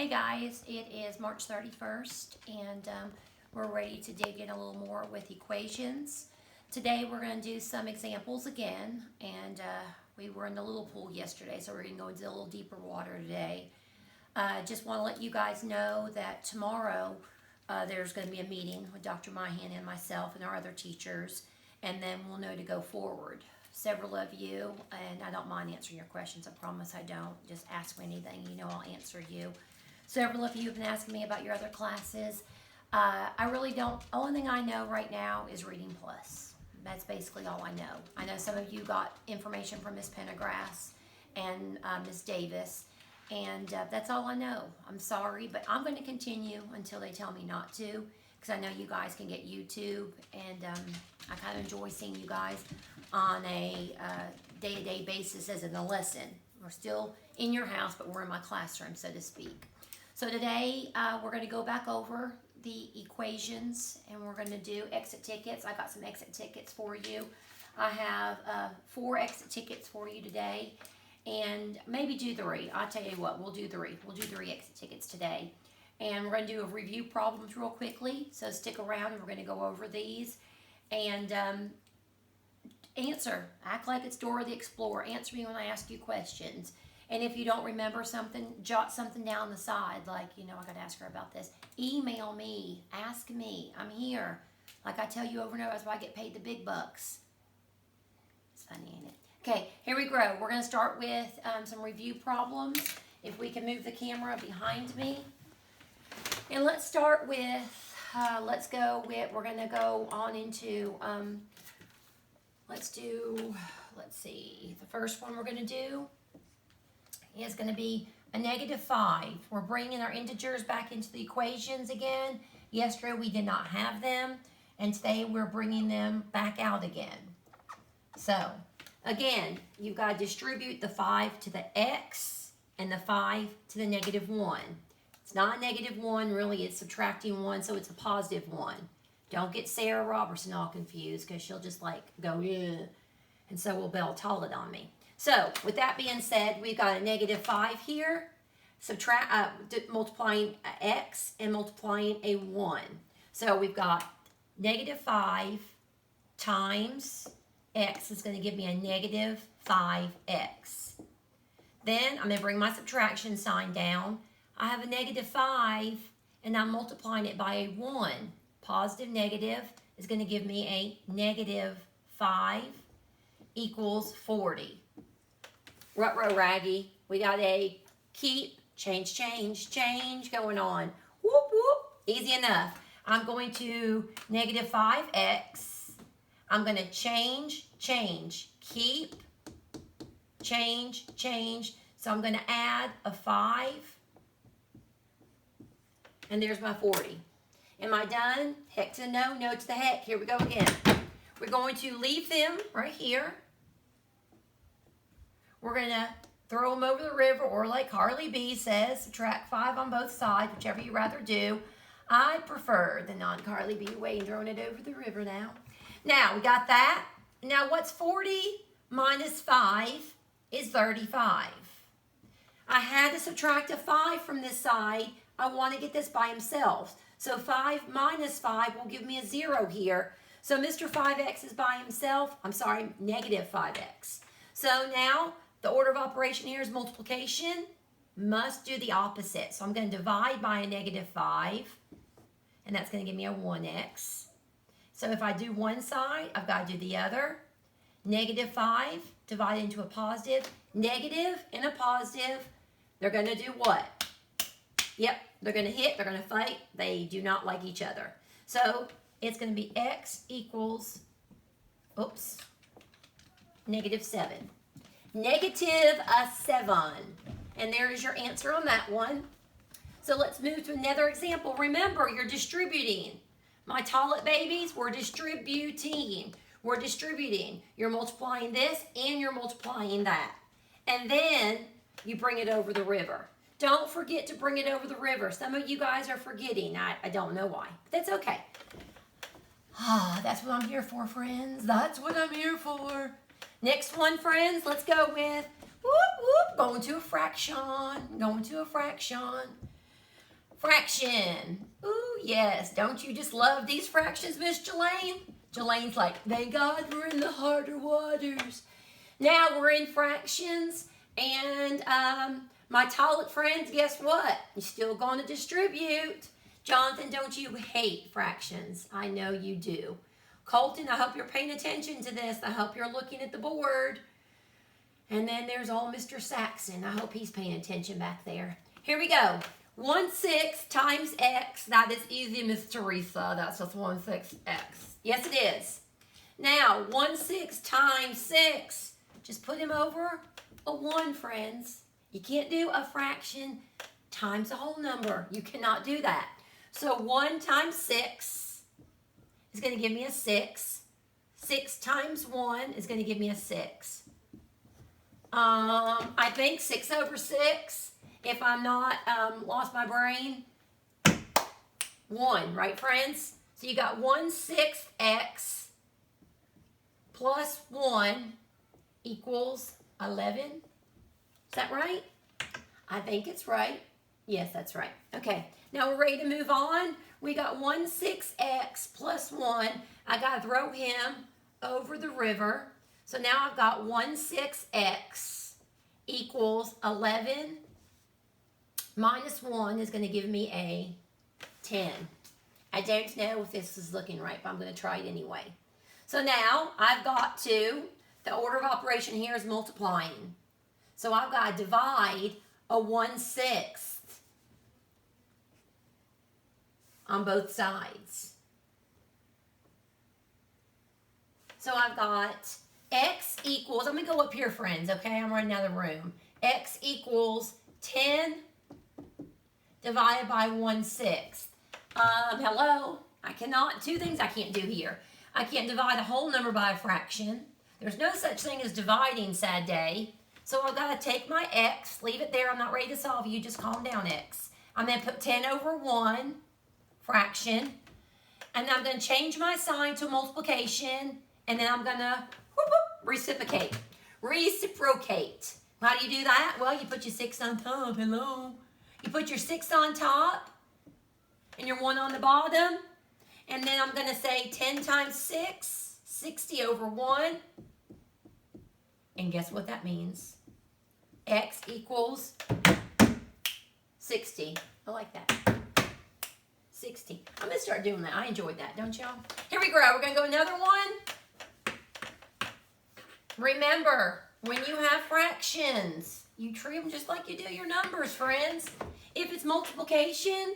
Hey guys, it is March 31st and we're ready to dig in a little more with equations. Today we're going to do some examples again, and we were in the little pool yesterday, so we're going to go into a little deeper water today. Just want to let you guys know that tomorrow there's going to be a meeting with Dr. Myhan and myself and our other teachers, and then we'll know to go forward. Several of you, and I don't mind answering your questions, I promise I don't. Just ask me anything, you know I'll answer you. Several of you have been asking me about your other classes. I really don't, only thing I know right now is Reading Plus. That's basically all I know. I know some of you got information from Ms. Pendergrass and Ms. Davis, and that's all I know. I'm sorry, but I'm going to continue until they tell me not to, because I know you guys can get YouTube, and I kind of enjoy seeing you guys on a day-to-day basis as in a lesson. We're still in your house, but we're in my classroom, so to speak. So today we're going to go back over the equations, and we're going to do exit tickets. I got some exit tickets for you. I have 4 exit tickets for you today, and maybe do 3. I'll tell you what, we'll do 3. We'll do 3 exit tickets today. And we're going to do a review problems real quickly, so stick around and we're going to go over these. And answer. Act like it's Dora the Explorer. Answer me when I ask you questions. And if you don't remember something, jot something down the side, like, you know, I got to ask her about this. Email me. Ask me. I'm here. Like I tell you over and over, that's why I get paid the big bucks. It's funny, ain't it? Okay, here we go. We're going to start with some review problems. If we can move the camera behind me. And let's start with, we're going to go on into, let's see, the first one we're going to do is going to be a -5. We're bringing our integers back into the equations again. Yesterday we did not have them, and today we're bringing them back out again. So, again, you've got to distribute the 5 to the x and the 5 to the -1. It's not -1, really, it's subtracting 1, so it's a +1. Don't get Sarah Robertson all confused, because she'll just like go, ugh, and so will Belle Tollett on me. So, with that being said, we've got a -5 here, multiplying x and multiplying a 1. So, we've got -5 times x is going to give me a -5x. Then, I'm going to bring my subtraction sign down. I have a -5, and I'm multiplying it by a 1. Positive negative is going to give me a -5 equals 40. Rut-row raggy. We got a keep, change, change, change going on. Whoop, whoop. Easy enough. I'm going to -5x. I'm going to change, change, keep, change, change. So I'm going to add a 5. And there's my 40. Am I done? Heck to the no, no to the heck. Here we go again. We're going to leave them right here. We're going to throw them over the river, or like Carly B says, subtract 5 on both sides, whichever you rather do. I prefer the non-Carly B way and throwing it over the river now. Now, we got that. Now, what's 40 minus 5 is 35. I had to subtract a 5 from this side. I want to get this by himself. So 5 minus 5 will give me a 0 here. So Mr. 5x is by himself. I'm sorry, -5x. So now the order of operation here is multiplication. Must do the opposite. So I'm going to divide by a -5. And that's going to give me a 1x. So if I do one side, I've got to do the other. -5 divided into a positive. Negative and a positive. They're going to do what? Yep, they're going to hit, they're going to fight. They do not like each other. So it's going to be x equals, oops, -7. -7. And there is your answer on that one. So let's move to another example. Remember, you're distributing. My Tollett babies, we're distributing. We're distributing. You're multiplying this and you're multiplying that. And then you bring it over the river. Don't forget to bring it over the river. Some of you guys are forgetting. I don't know why. But that's okay. That's what I'm here for, friends. That's what I'm here for. Next one, friends, let's go with, whoop, whoop, going to a fraction. Going to a fraction. Fraction. Ooh, yes. Don't you just love these fractions, Miss Jelaine? Jelaine's like, thank God we're in the harder waters. Now we're in fractions, and my toilet friends, guess what? You're still going to distribute. Jonathan, don't you hate fractions? I know you do. Colton, I hope you're paying attention to this. I hope you're looking at the board. And then there's old Mr. Saxon. I hope he's paying attention back there. Here we go. 1/6 times x. That is easy, Ms. Teresa. That's just 1/6 x. Yes, it is. Now, 1/6 times 6. Just put him over a 1, friends. You can't do a fraction times a whole number. You cannot do that. So 1 times 6 is going to give me a 6. 6 times 1 is going to give me a 6. I think 6 over 6, if I'm not lost my brain, 1, right, friends? So you got 1/6 x plus 1 equals 11. Is that right? I think it's right. Yes, that's right. Okay, now we're ready to move on. We got 1/6 x plus 1. I got to throw him over the river. So now I've got 1/6 x equals 11 minus 1 is going to give me a 10. I don't know if this is looking right, but I'm going to try it anyway. So now I've got to, the order of operation here is multiplying. So I've got to divide a 1/6 on both sides. So I've got x equals, I'm going to go up here, friends, okay? I'm running out of the room. X equals 10 divided by 1/6. Hello? I cannot, two things I can't do here. I can't divide a whole number by a fraction. There's no such thing as dividing, sad day. So I've got to take my x, leave it there. I'm not ready to solve you. Just calm down, x. I'm going to put 10 over 1, fraction. And then I'm going to change my sign to multiplication. And then I'm going to reciprocate. Reciprocate. How do you do that? Well, you put your 6 on top. Hello. You put your 6 on top and your 1 on the bottom. And then I'm going to say 10 times 6, 60 over 1. And guess what that means? X equals 60. I like that. 60. I'm going to start doing that. I enjoyed that, don't y'all? Here we go. We're going to go another one. Remember, when you have fractions, you treat them just like you do your numbers, friends. If it's multiplication,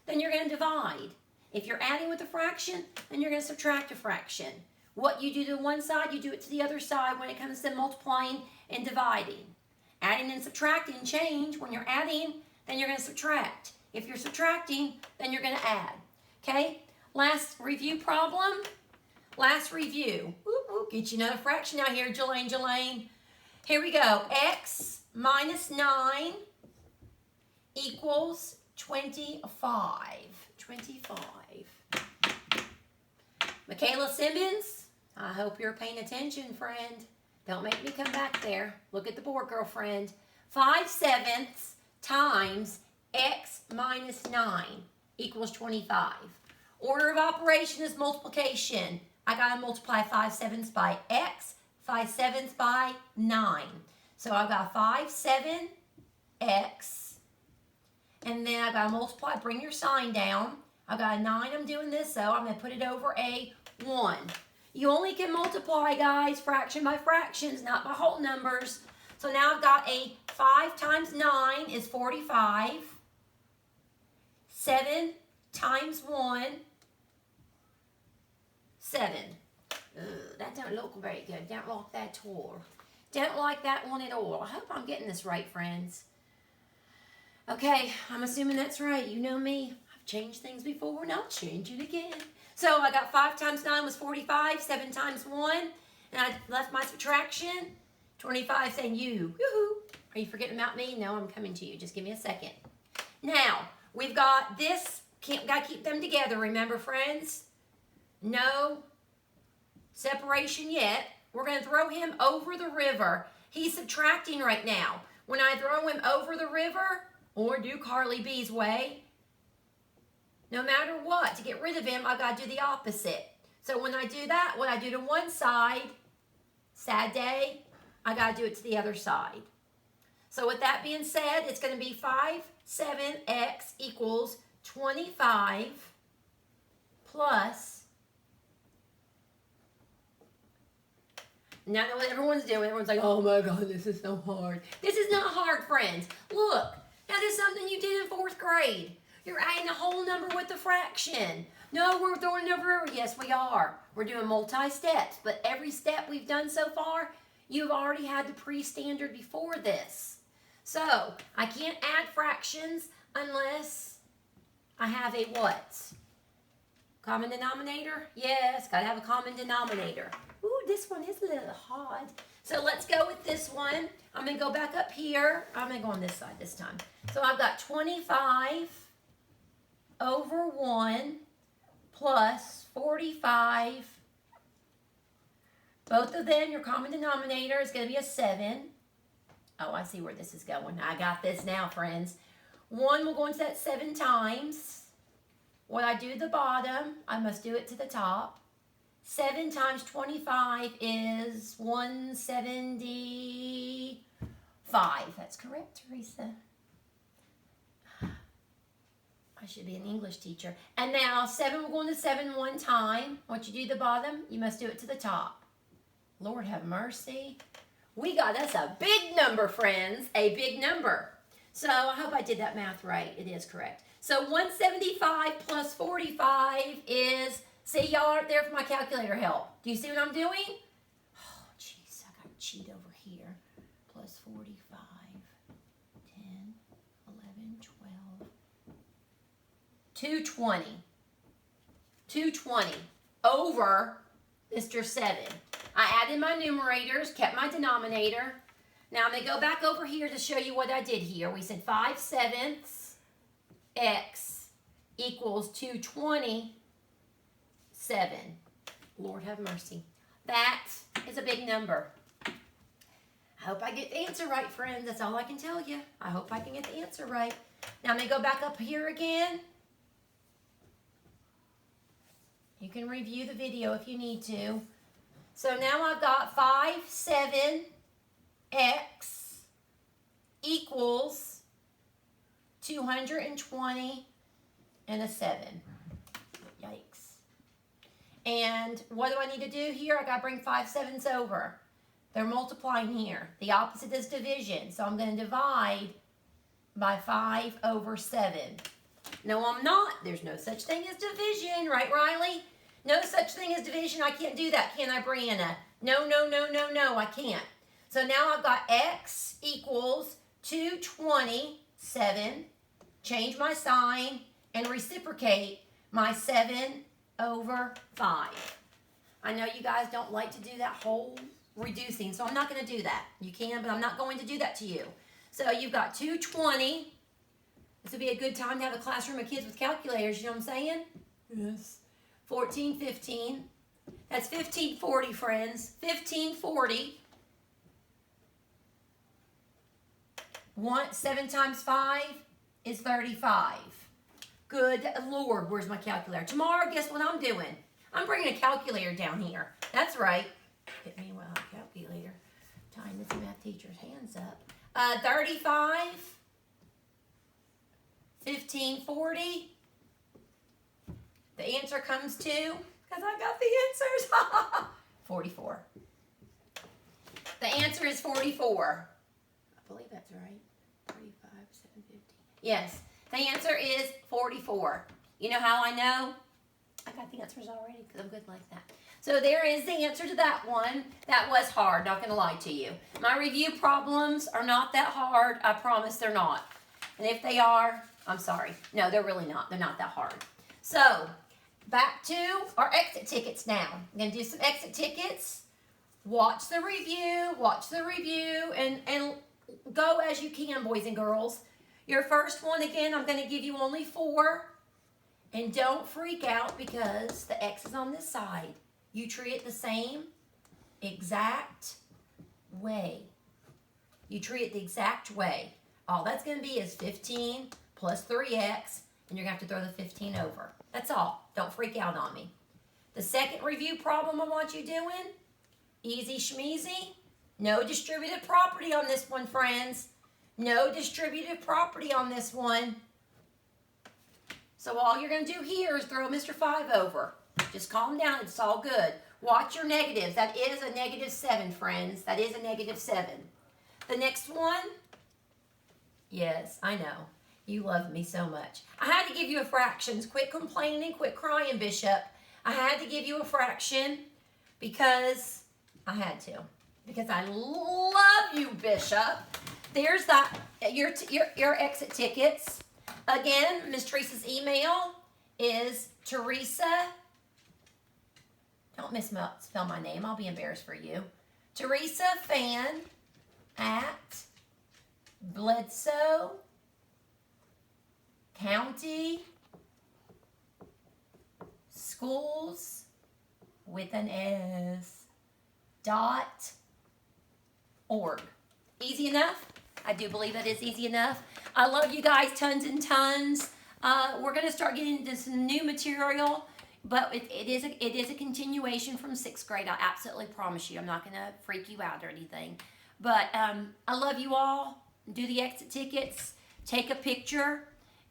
then you're going to divide. If you're adding with a fraction, then you're going to subtract a fraction. What you do to one side, you do it to the other side when it comes to multiplying and dividing. Adding and subtracting change. When you're adding, then you're going to subtract. If you're subtracting, then you're going to add. Okay? Last review problem. Last review. Get you another fraction out here, Jelaine. Here we go. X minus 9 equals 25. 25. Michaela Simmons, I hope you're paying attention, friend. Don't make me come back there. Look at the board, girlfriend. 5/7 times x minus 9 equals 25. Order of operation is multiplication. I got to multiply 5/7 by x, 5/7 by 9. So I've got 5/7 x, and then I've got to multiply, bring your sign down. I've got a 9, I'm doing this, so I'm going to put it over a 1. You only can multiply, guys, fraction by fractions, not by whole numbers. So now I've got a 5 times 9 is 45. 7 times 1, 7. That don't look very good. Don't like that at all. Don't like that one at all. I hope I'm getting this right, friends. Okay, I'm assuming that's right. You know me. I've changed things before, and I'll change it again. So I got 5 times 9 was 45. 7 times 1, and I left my subtraction. 25 saying you. Woohoo. Are you forgetting about me? No, I'm coming to you. Just give me a second. Now, we've got this. Got to keep them together, remember, friends? No separation yet. We're going to throw him over the river. He's subtracting right now. When I throw him over the river, or do Carly B's way, No matter what, to get rid of him, I've got to do the opposite. So when I do that, what I do to one side, sad day, I got to do it to the other side. So with that being said, it's going to be 5, 7x equals 25 plus. Now I know what everyone's doing. Everyone's like, oh my God, this is so hard. This is not hard, friends. Look, now this is something you did in 4th grade. You're adding a whole number with a fraction. No, we're throwing it over. Yes, we are. We're doing multi-steps, but every step we've done so far, you've already had the pre-standard before this. So, I can't add fractions unless I have a what? Common denominator? Yes, got to have a common denominator. Ooh, this one is a little hard. So let's go with this one. I'm going to go back up here. I'm going to go on this side this time. So I've got 25 over 1 plus 45. Both of them, your common denominator is going to be a 7. Oh, I see where this is going. I got this now, friends. 1 will go into that 7 times. When I do the bottom, I must do it to the top. 7 times 25 is 175. That's correct, Teresa. I should be an English teacher. And now 7 will go into 7 one time. Once you do the bottom, you must do it to the top. Lord have mercy. We got us a big number, friends. A big number. So I hope I did that math right. It is correct. So 175 plus 45 is, see, y'all aren't there for my calculator help. Do you see what I'm doing? Oh, jeez, I got to cheat over here. Plus 45, 10, 11, 12. 220. 220 over Mr. 7. I added my numerators, kept my denominator. Now I'm going to go back over here to show you what I did here. We said 5/7 x equals 227. Lord have mercy. That is a big number. I hope I get the answer right, friends. That's all I can tell you. I hope I can get the answer right. Now I'm going to go back up here again. You can review the video if you need to. So now I've got 5/7 x equals 220 and a 7. Yikes. And what do I need to do here? I got to bring 5 7s over. They're multiplying here. The opposite is division. So I'm going to divide by 5 over 7. No, I'm not. There's no such thing as division. Right, Riley? No such thing as division. I can't do that, can I, Brianna? No, no, no, no, no, I can't. So now I've got x equals 227. Change my sign and reciprocate my 7 over 5. I know you guys don't like to do that whole reducing, so I'm not going to do that. You can, but I'm not going to do that to you. So you've got 220. This would be a good time to have a classroom of kids with calculators, you know what I'm saying? Yes. 14, 15. That's 1540, friends. 1540. 7 times 5 is 35. Good Lord, where's my calculator? Tomorrow, guess what I'm doing? I'm bringing a calculator down here. That's right. Hit me with a calculator. Tying this math teacher's hands up. 35. 1540. The answer comes to, because I got the answers, 44. The answer is 44. I believe that's right. 35, 750. Yes, the answer is 44. You know how I know? I got the answers already because I'm good like that. So there is the answer to that one. That was hard, not going to lie to you. My review problems are not that hard. I promise they're not. And if they are, I'm sorry. No, they're really not. They're not that hard. So, back to our exit tickets now. I'm going to do some exit tickets. Watch the review, and go as you can, boys and girls. Your first one, again, I'm going to give you only 4. And don't freak out because the X is on this side. You treat it the same exact way. You treat it the exact way. All that's going to be is 15 plus 3x and you're going to have to throw the 15 over. That's all. Don't freak out on me. The second review problem I want you doing, easy schmeezy, no distributive property on this one, friends. No distributive property on this one. So all you're going to do here is throw Mr. 5 over. Just calm down. It's all good. Watch your negatives. That is a -7, friends. That is a -7. The next one, yes, I know. You love me so much. I had to give you a fractions. Quit complaining. Quit crying, Bishop. I had to give you a fraction because I had to. Because I love you, Bishop. There's that. Your exit tickets. Again, Ms. Teresa's email is Teresa. Don't misspell my name. I'll be embarrassed for you. Teresa Fan at Bledsoe County Schools with an S .org. Easy enough? I do believe that is easy enough. I love you guys tons and tons. We're going to start getting into some new material, but it is a continuation from 6th grade. I absolutely promise you. I'm not going to freak you out or anything. But I love you all. Do the exit tickets. Take a picture.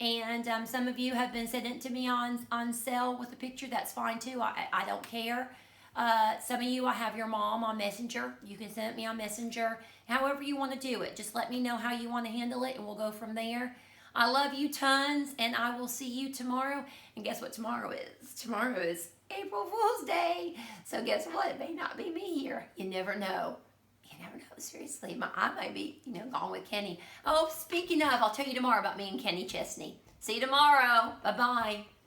And some of you have been sending it to me on cell with a picture. That's fine too. I don't care. Some of you, I have your mom on Messenger. You can send it me on Messenger. However you want to do it. Just let me know how you want to handle it, and we'll go from there. I love you tons, and I will see you tomorrow. And guess what tomorrow is? Tomorrow is April Fool's Day. So guess what? It may not be me here. You never know. You never know. Seriously, I might be, gone with Kenny. Oh, speaking of, I'll tell you tomorrow about me and Kenny Chesney. See you tomorrow. Bye-bye.